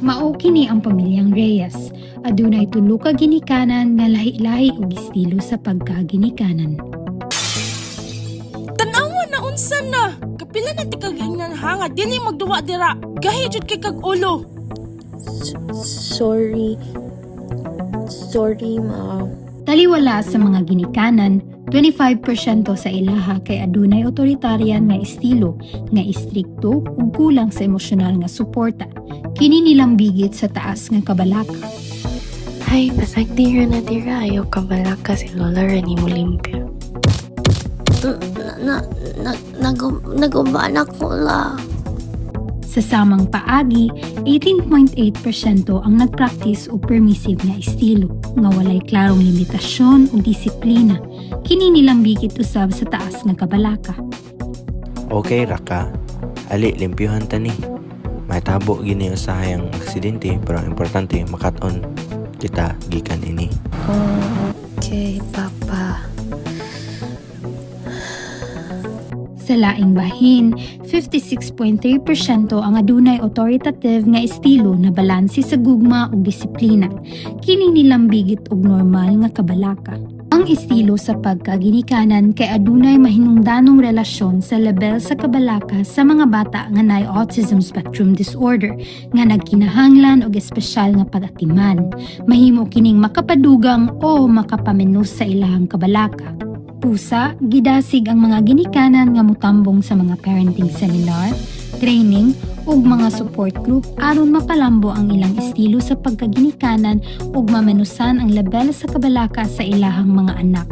Mao kini ang pamilyang Reyes. Adunay tulo ka ginikanan nga lahi-lahi ug estilo sa pagkaginikanan. Tanawa na unsa na. Kapila na ti kag hanga dili magduwa dira. Gahi jud kay kag ulo. Sorry. Sorry, ma. Taliwala sa mga ginikanan, 25% sa ilaha kay adunay otoritarian nga estilo nga istrikto ug kulang sa emosyonal nga suporta. Kini nilang bigit sa taas nga kabalaka. Ay, basag di na dira. Ayaw kabalaka si Lola Rani mo limpyo. Nagumban ako la. Sa samang paagi, 18.8% ang nagpractice o permissive nga estilo, nga walay klarong limitasyon o disiplina. Kini nilang bigit usab sa taas nga kabalaka. Okay Raka, ali limpyuhan tani. May tabo gini usahayang aksidente pero ang importante makaton kita gikan ini. Okay, Papa. Sa laing bahin, 56.3% ang adunay authoritative nga estilo na balanse sa gugma ug disiplina. Kini nilang bigit og normal nga kabalaka. Ang estilo sa pagkaginikanan kay adunay mahinungdanong relasyon sa level sa kabalaka sa mga bata nga naay autism spectrum disorder nga nagkinahanglan og espesyal nga pag-atiman. Mahimo kining makapadugang o makapamenos sa ilahang kabalaka. Pusa, gidasig ang mga ginikanan nga mutambong sa mga parenting seminar, training, ug mga support group aron mapalambo ang ilang estilo sa pagkaginikanan ug mamenusan ang level sa kabalaka sa ilahang mga anak.